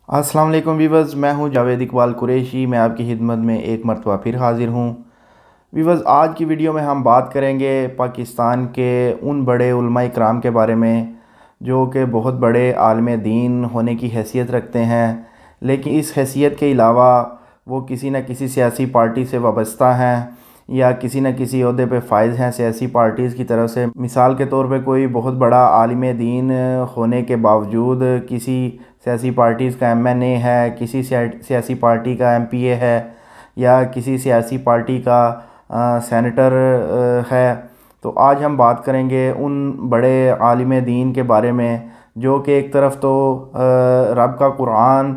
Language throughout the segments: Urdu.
السلام علیکم ویورز، میں ہوں جاوید اقبال قریشی۔ میں آپ کی خدمت میں ایک مرتبہ پھر حاضر ہوں۔ ویورز، آج کی ویڈیو میں ہم بات کریں گے پاکستان کے ان بڑے علماء اکرام کے بارے میں جو کہ بہت بڑے عالم دین ہونے کی حیثیت رکھتے ہیں، لیکن اس حیثیت کے علاوہ وہ کسی نہ کسی سیاسی پارٹی سے وابستہ ہیں یا کسی نہ کسی عہدے پہ فائز ہیں سیاسی پارٹیز کی طرف سے۔ مثال کے طور پہ کوئی بہت بڑا عالم دین ہونے کے باوجود کسی سیاسی پارٹیز کا ایم این اے ہے، کسی سیاسی پارٹی کا ایم پی اے ہے یا کسی سیاسی پارٹی کا سینیٹر ہے۔ تو آج ہم بات کریں گے ان بڑے عالم دین کے بارے میں جو کہ ایک طرف تو رب کا قرآن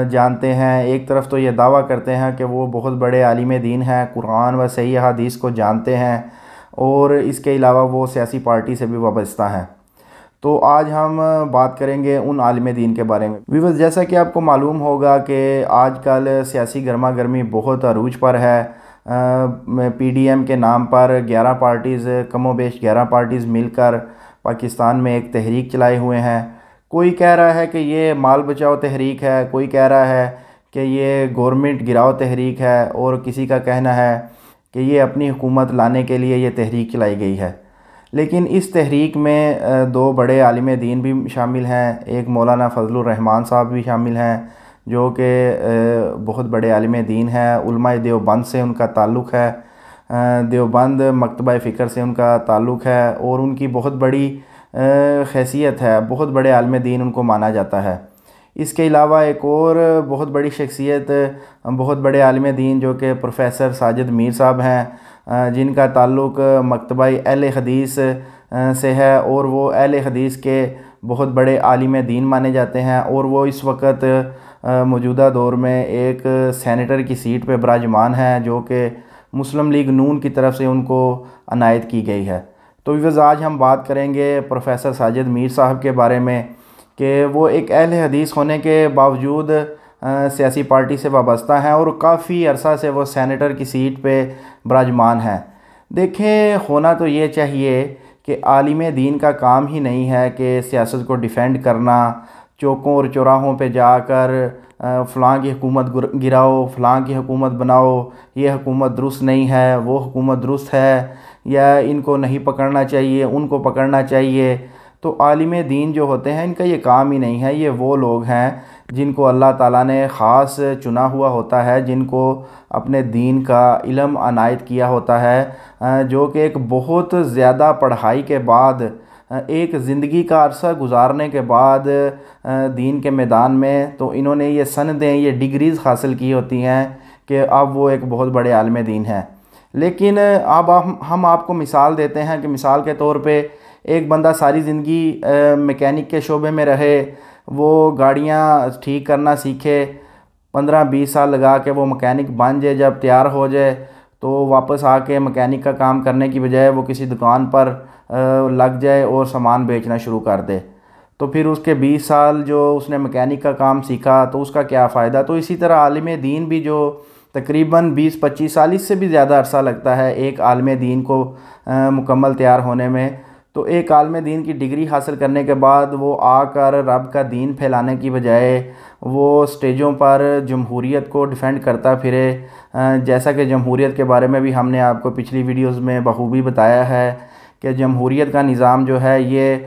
جانتے ہیں، ایک طرف تو یہ دعویٰ کرتے ہیں کہ وہ بہت بڑے عالم دین ہیں، قرآن و صحیح حدیث کو جانتے ہیں، اور اس کے علاوہ وہ سیاسی پارٹی سے بھی وابستہ ہیں۔ تو آج ہم بات کریں گے ان عالم دین کے بارے میں۔ ویورز، جیسا کہ آپ کو معلوم ہوگا کہ آج کل سیاسی گرما گرمی بہت عروج پر ہے۔ پی ڈی ایم کے نام پر 11 پارٹیز، کم و بیش 11 پارٹیز مل کر پاکستان میں ایک تحریک چلائے ہوئے ہیں۔ کوئی کہہ رہا ہے کہ یہ مال بچاؤ تحریک ہے، کوئی کہہ رہا ہے کہ یہ گورنمنٹ گراؤ تحریک ہے، اور کسی کا کہنا ہے کہ یہ اپنی حکومت لانے کے لیے یہ تحریک چلائی گئی ہے۔ لیکن اس تحریک میں دو بڑے عالم دین بھی شامل ہیں، ایک مولانا فضل الرحمان صاحب بھی شامل ہیں جو کہ بہت بڑے عالم دین ہیں، علماء دیوبند سے ان کا تعلق ہے، دیوبند مکتبہ فکر سے ان کا تعلق ہے، اور ان کی بہت بڑی حیثیت ہے، بہت بڑے عالم دین ان کو مانا جاتا ہے۔ اس کے علاوہ ایک اور بہت بڑی شخصیت، بہت بڑے عالم دین جو کہ پروفیسر ساجد میر صاحب ہیں، جن کا تعلق مکتبہ اہل حدیث سے ہے، اور وہ اہل حدیث کے بہت بڑے عالم دین مانے جاتے ہیں، اور وہ اس وقت موجودہ دور میں ایک سینیٹر کی سیٹ پہ براجمان ہیں جو کہ مسلم لیگ نون کی طرف سے ان کو عنایت کی گئی ہے۔ تو ویورز، آج ہم بات کریں گے پروفیسر ساجد میر صاحب کے بارے میں کہ وہ ایک اہل حدیث ہونے کے باوجود سیاسی پارٹی سے وابستہ ہیں اور کافی عرصہ سے وہ سینیٹر کی سیٹ پہ براجمان ہیں۔ دیکھیں، ہونا تو یہ چاہیے کہ عالم دین کا کام ہی نہیں ہے کہ سیاست کو ڈیفینڈ کرنا، چوکوں اور چوراہوں پہ جا کر فلاں کی حکومت گراؤ، فلاں کی حکومت بناؤ، یہ حکومت درست نہیں ہے، وہ حکومت درست ہے، یا ان کو نہیں پکڑنا چاہیے، ان کو پکڑنا چاہیے۔ تو عالم دین جو ہوتے ہیں ان کا یہ کام ہی نہیں ہے۔ یہ وہ لوگ ہیں جن کو اللہ تعالیٰ نے خاص چنا ہوا ہوتا ہے، جن کو اپنے دین کا علم عنایت کیا ہوتا ہے، جو کہ ایک بہت زیادہ پڑھائی کے بعد، ایک زندگی کا عرصہ گزارنے کے بعد دین کے میدان میں، تو انہوں نے یہ سندیں، یہ ڈگریز حاصل کی ہوتی ہیں کہ اب وہ ایک بہت بڑے عالم دین ہیں۔ لیکن اب ہم آپ کو مثال دیتے ہیں کہ مثال کے طور پہ ایک بندہ ساری زندگی میکینک کے شعبے میں رہے، وہ گاڑیاں ٹھیک کرنا سیکھے، 15-20 سال لگا کے وہ مکینک بن جائے، جب تیار ہو جائے تو واپس آ کے مکینک کا کام کرنے کی بجائے وہ کسی دکان پر لگ جائے اور سامان بیچنا شروع کر دے، تو پھر اس کے 20 سال جو اس نے مکینک کا کام سیکھا تو اس کا کیا فائدہ؟ تو اسی طرح عالم دین بھی جو تقریباً 20-25 سال، اس سے بھی زیادہ عرصہ لگتا ہے ایک عالم دین کو مکمل تیار ہونے میں، تو ایک عالم دین کی ڈگری حاصل کرنے کے بعد وہ آ کر رب کا دین پھیلانے کی بجائے وہ سٹیجوں پر جمہوریت کو ڈیفینڈ کرتا پھرے، جیسا کہ جمہوریت کے بارے میں بھی ہم نے آپ کو پچھلی ویڈیوز میں بخوبی بتایا ہے کہ جمہوریت کا نظام جو ہے یہ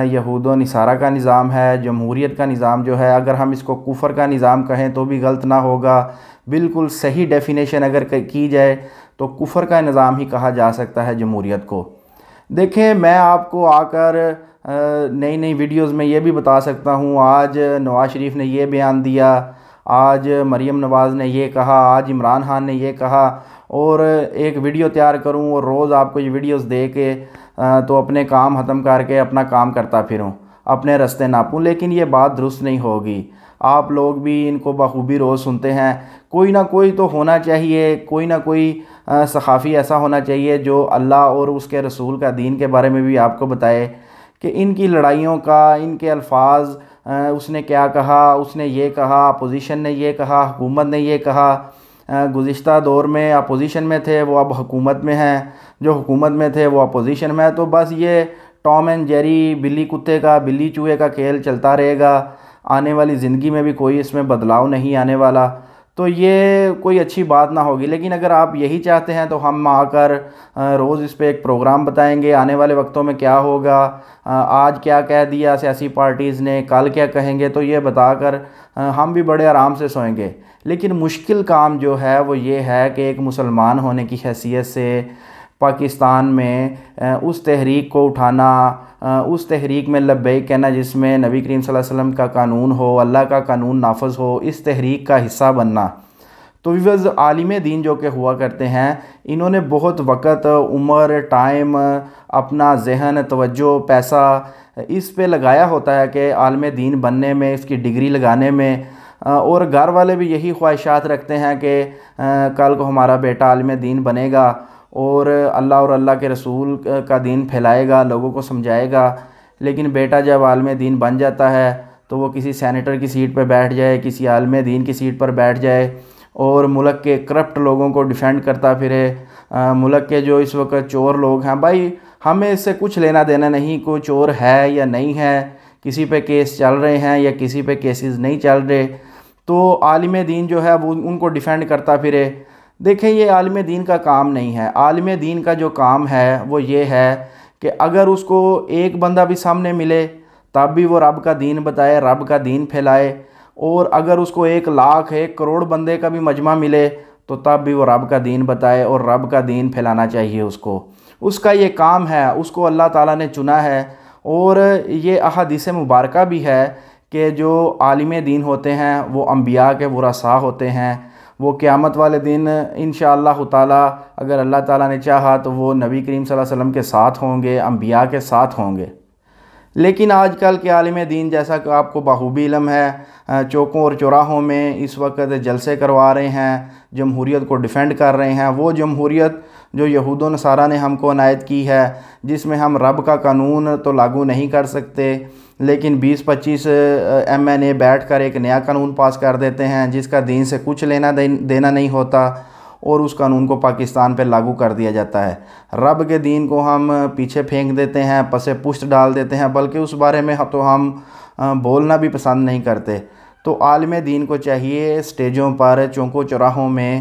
یہود و نصارہ کا نظام ہے۔ جمہوریت کا نظام جو ہے، اگر ہم اس کو کفر کا نظام کہیں تو بھی غلط نہ ہوگا، بالکل صحیح ڈیفینیشن اگر کی جائے تو کفر کا نظام ہی کہا جا سکتا ہے جمہوریت کو۔ دیکھیں، میں آپ کو آ کر نئی نئی ویڈیوز میں یہ بھی بتا سکتا ہوں، آج نواز شریف نے یہ بیان دیا، آج مریم نواز نے یہ کہا، آج عمران خان نے یہ کہا، اور ایک ویڈیو تیار کروں اور روز آپ کو یہ ویڈیوز دے کے تو اپنے کام ختم کر کے اپنا کام کرتا پھروں، اپنے رستے ناپوں، لیکن یہ بات درست نہیں ہوگی۔ آپ لوگ بھی ان کو بخوبی روز سنتے ہیں، کوئی نہ کوئی تو ہونا چاہیے، کوئی نہ کوئی صحافی ایسا ہونا چاہیے جو اللہ اور اس کے رسول کا دین کے بارے میں بھی آپ کو بتائے کہ ان کی لڑائیوں کا، ان کے الفاظ، اس نے کیا کہا، اس نے یہ کہا، اپوزیشن نے یہ کہا، حکومت نے یہ کہا، گزشتہ دور میں اپوزیشن میں تھے وہ اب حکومت میں ہیں، جو حکومت میں تھے وہ اپوزیشن میں، تو بس یہ ٹام اینڈ جیری، بلی کتے کا بلی چوہے کا کھیل چلتا رہے گا۔ آنے والی زندگی میں بھی کوئی اس میں بدلاؤ نہیں آنے والا، تو یہ کوئی اچھی بات نہ ہوگی۔ لیکن اگر آپ یہی چاہتے ہیں تو ہم آ کر روز اس پہ ایک پروگرام بتائیں گے آنے والے وقتوں میں کیا ہوگا، آج کیا کہہ دیا سیاسی پارٹیز نے، کل کیا کہیں گے، تو یہ بتا کر ہم بھی بڑے آرام سے سوئیں گے۔ لیکن مشکل کام جو ہے وہ یہ ہے کہ ایک مسلمان ہونے کی حیثیت سے پاکستان میں اس تحریک کو اٹھانا، اس تحریک میں لبیک کہنا جس میں نبی کریم صلی اللہ علیہ وسلم کا قانون ہو، اللہ کا قانون نافذ ہو، اس تحریک کا حصہ بننا۔ تو ویورز، عالم دین جو کہ ہوا کرتے ہیں، انہوں نے بہت وقت، عمر، ٹائم، اپنا ذہن، توجہ، پیسہ اس پہ لگایا ہوتا ہے کہ عالم دین بننے میں، اس کی ڈگری لگانے میں، اور گھر والے بھی یہی خواہشات رکھتے ہیں کہ کل کو ہمارا بیٹا عالم دین بنے گا اور اللہ اور اللہ کے رسول کا دین پھیلائے گا، لوگوں کو سمجھائے گا۔ لیکن بیٹا جب عالم دین بن جاتا ہے تو وہ کسی سینیٹر کی سیٹ پہ بیٹھ جائے، کسی عالم دین کی سیٹ پر بیٹھ جائے اور ملک کے کرپٹ لوگوں کو ڈیفینڈ کرتا پھرے، ملک کے جو اس وقت چور لوگ ہیں، بھائی ہمیں اس سے کچھ لینا دینا نہیں، کوئی چور ہے یا نہیں ہے، کسی پہ کیس چل رہے ہیں یا کسی پہ کیسز نہیں چل رہے، تو عالم دین جو ہے وہ ان کو ڈیفینڈ کرتا پھرے۔ دیکھیں، یہ عالم دین کا کام نہیں ہے۔ عالم دین کا جو کام ہے وہ یہ ہے کہ اگر اس کو ایک بندہ بھی سامنے ملے تب بھی وہ رب کا دین بتائے، رب کا دین پھیلائے، اور اگر اس کو 1 لاکھ 1 کروڑ بندے کا بھی مجمع ملے تو تب بھی وہ رب کا دین بتائے اور رب کا دین پھیلانا چاہیے اس کو۔ اس کا یہ کام ہے، اس کو اللہ تعالیٰ نے چنا ہے، اور یہ احادیث مبارکہ بھی ہے کہ جو عالم دین ہوتے ہیں وہ انبیاء کے ورثاء ہوتے ہیں، وہ قیامت والے دن انشاءاللہ تعالیٰ اگر اللہ تعالیٰ نے چاہا تو وہ نبی کریم صلی اللہ علیہ وسلم کے ساتھ ہوں گے، انبیاء کے ساتھ ہوں گے۔ لیکن آج کل کے عالم دین، جیسا کہ آپ کو بخوبی علم ہے، چوکوں اور چوراہوں میں اس وقت جلسے کروا رہے ہیں، جمہوریت کو ڈیفینڈ کر رہے ہیں، وہ جمہوریت جو یہود و نصارہ نے ہم کو عنایت کی ہے، جس میں ہم رب کا قانون تو لاگو نہیں کر سکتے، لیکن 20-25 MNA بیٹھ کر ایک نیا قانون پاس کر دیتے ہیں جس کا دین سے کچھ لینا دینا نہیں ہوتا، اور اس قانون کو پاکستان پہ لاگو کر دیا جاتا ہے۔ رب کے دین کو ہم پیچھے پھینک دیتے ہیں، پس پشت ڈال دیتے ہیں، بلکہ اس بارے میں تو ہم بولنا بھی پسند نہیں کرتے۔ تو عالم دین کو چاہیے اسٹیجوں پر، چوکوں چوراہوں میں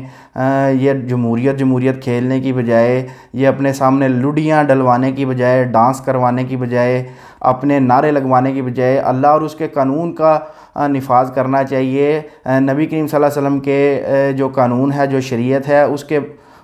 یہ جمہوریت کھیلنے کی بجائے، یہ اپنے سامنے لڈیاں ڈلوانے کی بجائے، ڈانس کروانے کی بجائے، اپنے نعرے لگوانے کی بجائے اللہ اور اس کے قانون کا نفاذ کرنا چاہیے۔ نبی کریم صلی اللہ علیہ وسلم کے جو قانون ہے، جو شریعت ہے،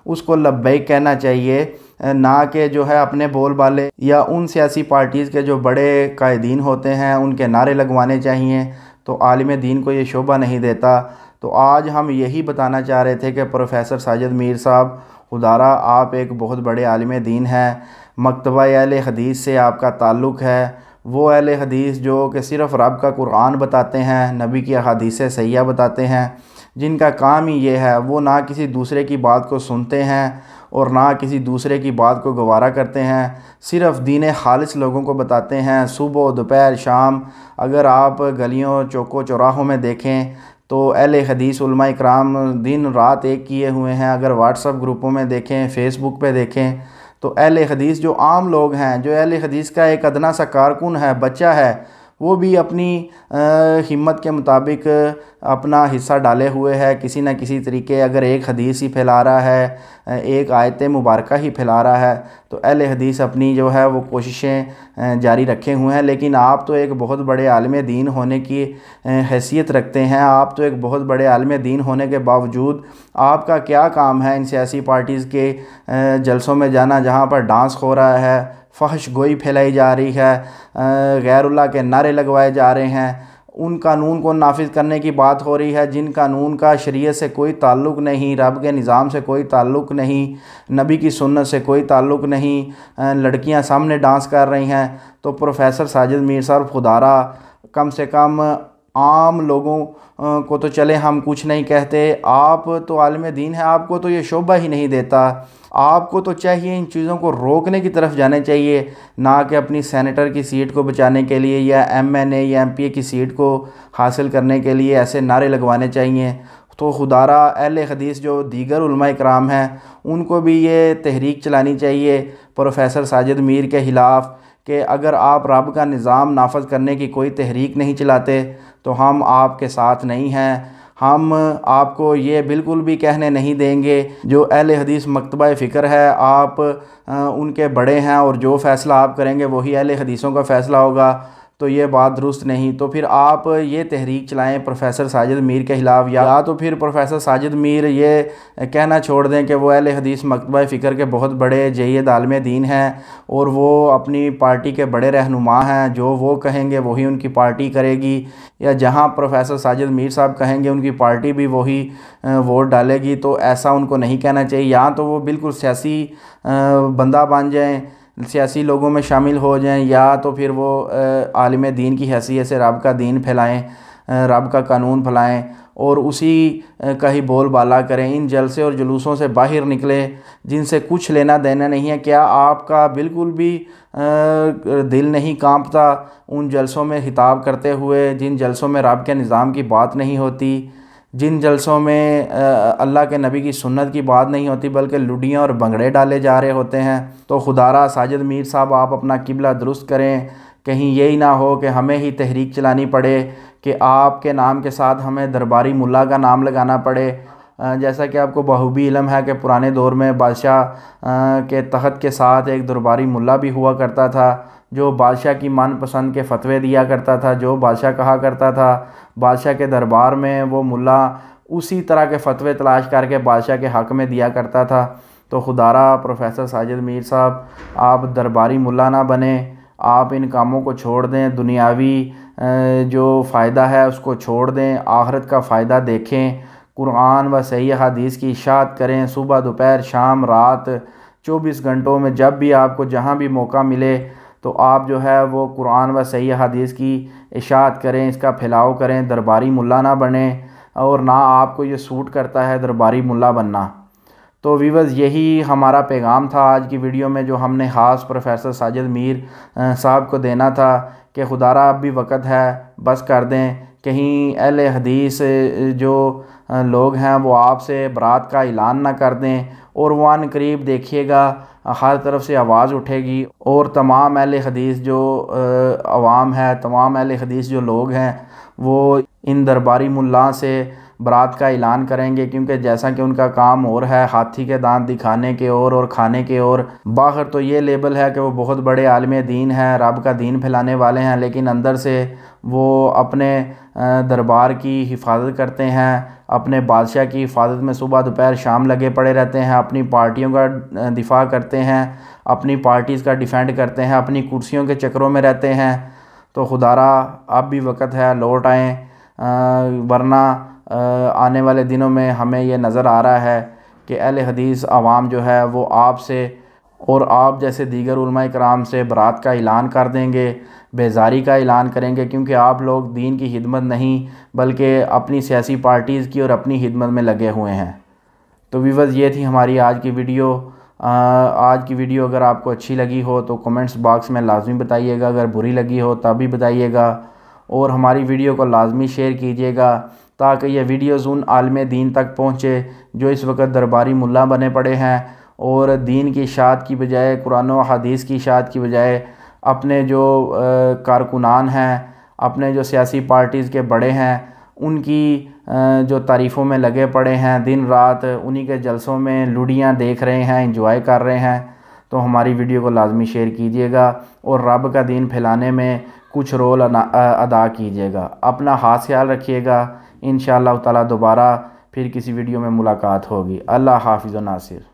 اس کو لبیک کہنا چاہیے، نہ کہ جو ہے اپنے بول بالے یا ان سیاسی پارٹیز کے جو بڑے قائدین ہوتے ہیں ان کے نعرے لگوانے چاہیے۔ تو عالم دین کو یہ شعبہ نہیں دیتا۔ تو آج ہم یہی بتانا چاہ رہے تھے کہ پروفیسر ساجد میر صاحب، خدارہ آپ ایک بہت بڑے عالم دین ہیں، مکتبہ اہل حدیث سے آپ کا تعلق ہے، وہ اہل حدیث جو کہ صرف رب کا قرآن بتاتے ہیں، نبی کی احادیث صحیحہ بتاتے ہیں، جن کا کام ہی یہ ہے، وہ نہ کسی دوسرے کی بات کو سنتے ہیں اور نہ کسی دوسرے کی بات کو گوارا کرتے ہیں، صرف دین خالص لوگوں کو بتاتے ہیں۔ صبح دوپہر شام اگر آپ گلیوں چوکوں چوراہوں میں دیکھیں تو اہل حدیث علماء اکرام دن رات ایک کیے ہوئے ہیں۔ اگر واٹس ایپ گروپوں میں دیکھیں، فیس بک پہ دیکھیں، تو اہل حدیث جو عام لوگ ہیں، جو اہل حدیث کا ایک ادنا سا کارکن ہے، بچہ ہے، وہ بھی اپنی ہمت کے مطابق اپنا حصہ ڈالے ہوئے ہے، کسی نہ کسی طریقے، اگر ایک حدیث ہی پھیلا رہا ہے، ایک آیت مبارکہ ہی پھیلا رہا ہے، تو اہل حدیث اپنی جو ہے وہ کوششیں جاری رکھے ہوئے ہیں۔ لیکن آپ تو ایک بہت بڑے عالم دین ہونے کی حیثیت رکھتے ہیں، آپ تو ایک بہت بڑے عالم دین ہونے کے باوجود آپ کا کیا کام ہے ان سیاسی پارٹیز کے جلسوں میں جانا جہاں پر ڈانس ہو رہا ہے، فحش گوئی پھیلائی جا رہی ہے، غیر اللہ کے نعرے لگوائے جا رہے ہیں، ان قانون کو نافذ کرنے کی بات ہو رہی ہے جن قانون کا شریعت سے کوئی تعلق نہیں، رب کے نظام سے کوئی تعلق نہیں، نبی کی سنت سے کوئی تعلق نہیں، لڑکیاں سامنے ڈانس کر رہی ہیں۔ تو پروفیسر ساجد میر صاحب، خدارہ کم سے کم عام لوگوں کو تو چلے ہم کچھ نہیں کہتے، آپ تو عالم دین ہیں، آپ کو تو یہ شعبہ ہی نہیں دیتا۔ آپ کو تو چاہیے ان چیزوں کو روکنے کی طرف جانے چاہیے، نہ کہ اپنی سینیٹر کی سیٹ کو بچانے کے لیے یا MNA یا MP کی سیٹ کو حاصل کرنے کے لیے ایسے نعرے لگوانے چاہیے۔ تو خدارہ اہل حدیث جو دیگر علماء اکرام ہیں ان کو بھی یہ تحریک چلانی چاہیے پروفیسر ساجد میر کے خلاف، کہ اگر آپ رب کا نظام نافذ کرنے کی کوئی تحریک نہیں چلاتے تو ہم آپ کے ساتھ نہیں ہیں۔ ہم آپ کو یہ بالکل بھی کہنے نہیں دیں گے، جو اہل حدیث مکتبہ فکر ہے آپ ان کے بڑے ہیں اور جو فیصلہ آپ کریں گے وہی اہل حدیثوں کا فیصلہ ہوگا، تو یہ بات درست نہیں۔ تو پھر آپ یہ تحریک چلائیں پروفیسر ساجد میر کے خلاف، یا تو پھر پروفیسر ساجد میر یہ کہنا چھوڑ دیں کہ وہ اہل حدیث مکتبہ فکر کے بہت بڑے جید عالم دین ہیں اور وہ اپنی پارٹی کے بڑے رہنما ہیں، جو وہ کہیں گے وہی ان کی پارٹی کرے گی، یا جہاں پروفیسر ساجد میر صاحب کہیں گے ان کی پارٹی بھی وہی ووٹ ڈالے گی۔ تو ایسا ان کو نہیں کہنا چاہیے، یا تو وہ بالکل سیاسی بندہ بن جائیں، سیاسی لوگوں میں شامل ہو جائیں، یا تو پھر وہ عالم دین کی حیثیت سے رب کا دین پھیلائیں، رب کا قانون پھیلائیں اور اسی کا ہی بول بالا کریں۔ ان جلسے اور جلوسوں سے باہر نکلیں جن سے کچھ لینا دینا نہیں ہے۔ کیا آپ کا بالکل بھی دل نہیں کانپتا ان جلسوں میں خطاب کرتے ہوئے، جن جلسوں میں رب کے نظام کی بات نہیں ہوتی، جن جلسوں میں اللہ کے نبی کی سنت کی بات نہیں ہوتی بلکہ لڈیاں اور بنگڑے ڈالے جا رہے ہوتے ہیں؟ تو خدارہ ساجد میر صاحب آپ اپنا قبلہ درست کریں، کہیں یہی نہ ہو کہ ہمیں ہی تحریک چلانی پڑے کہ آپ کے نام کے ساتھ ہمیں درباری ملا کا نام لگانا پڑے۔ جیسا کہ آپ کو بخوبی علم ہے کہ پرانے دور میں بادشاہ کے تحت کے ساتھ ایک درباری ملا بھی ہوا کرتا تھا، جو بادشاہ کی من پسند کے فتوے دیا کرتا تھا، جو بادشاہ کہا کرتا تھا بادشاہ کے دربار میں وہ ملا اسی طرح کے فتوے تلاش کر کے بادشاہ کے حق میں دیا کرتا تھا۔ تو خدارہ پروفیسر ساجد میر صاحب آپ درباری ملا نہ بنیں، آپ ان کاموں کو چھوڑ دیں، دنیاوی جو فائدہ ہے اس کو چھوڑ دیں، آخرت کا فائدہ دیکھیں، قرآن و صحیح حدیث کی اشاعت کریں، صبح دوپہر شام رات 24 گھنٹوں میں جب بھی آپ کو جہاں بھی موقع ملے تو آپ جو ہے وہ قرآن و صحیح حدیث کی اشاعت کریں، اس کا پھیلاؤ کریں، درباری ملا نہ بنیں، اور نہ آپ کو یہ سوٹ کرتا ہے درباری ملا بننا۔ تو ویورز یہی ہمارا پیغام تھا آج کی ویڈیو میں، جو ہم نے خاص پروفیسر ساجد میر صاحب کو دینا تھا کہ خدارہ اب بھی وقت ہے، بس کر دیں، کہیں اہل حدیث جو لوگ ہیں وہ آپ سے برات کا اعلان نہ کر دیں، اور وہ عن قریب دیکھیے گا ہر طرف سے آواز اٹھے گی اور تمام اہل حدیث جو عوام ہے، تمام اہل حدیث جو لوگ ہیں وہ ان درباری ملا سے برات کا اعلان کریں گے، کیونکہ جیسا کہ ان کا کام اور ہے ہاتھی کے دانت دکھانے کے اور کھانے کے، اور باہر تو یہ لیبل ہے کہ وہ بہت بڑے عالم دین ہیں، رب کا دین پھیلانے والے ہیں، لیکن اندر سے وہ اپنے دربار کی حفاظت کرتے ہیں، اپنے بادشاہ کی حفاظت میں صبح دوپہر شام لگے پڑے رہتے ہیں، اپنی پارٹیوں کا دفاع کرتے ہیں، اپنی پارٹیز کا ڈیفینڈ کرتے ہیں، اپنی کرسیوں کے چکروں میں رہتے ہیں۔ تو خدارہ اب بھی وقت ہے، لوٹ آئیں، ورنہ آنے والے دنوں میں ہمیں یہ نظر آ رہا ہے کہ اہل حدیث عوام جو ہے وہ آپ سے اور آپ جیسے دیگر علماء کرام سے برات کا اعلان کر دیں گے، بیزاری کا اعلان کریں گے، کیونکہ آپ لوگ دین کی خدمت نہیں بلکہ اپنی سیاسی پارٹیز کی اور اپنی خدمت میں لگے ہوئے ہیں۔ تو ویورز یہ تھی ہماری آج کی ویڈیو۔ آج کی ویڈیو اگر آپ کو اچھی لگی ہو تو کمنٹس باکس میں لازمی بتائیے گا، اگر بری لگی ہو تب بھی بتائیے گا، اور ہماری ویڈیو کو لازمی شیئر کیجیے گا تاکہ یہ ویڈیوز ان عالم دین تک پہنچے جو اس وقت درباری ملا بنے پڑے ہیں اور دین کی اشاعت کی بجائے، قرآن و حدیث کی اشاعت کی بجائے اپنے جو کارکنان ہیں، اپنے جو سیاسی پارٹیز کے بڑے ہیں ان کی جو تعریفوں میں لگے پڑے ہیں، دن رات انہی کے جلسوں میں لڑیاں دیکھ رہے ہیں، انجوائے کر رہے ہیں۔ تو ہماری ویڈیو کو لازمی شیئر کیجیے گا اور رب کا دین پھیلانے میں کچھ رول ادا کیجیے گا۔ اپنا خاص خیال رکھیے گا، انشاءاللہ تعالی دوبارہ پھر کسی ویڈیو میں ملاقات ہوگی۔ اللہ حافظ و ناصر۔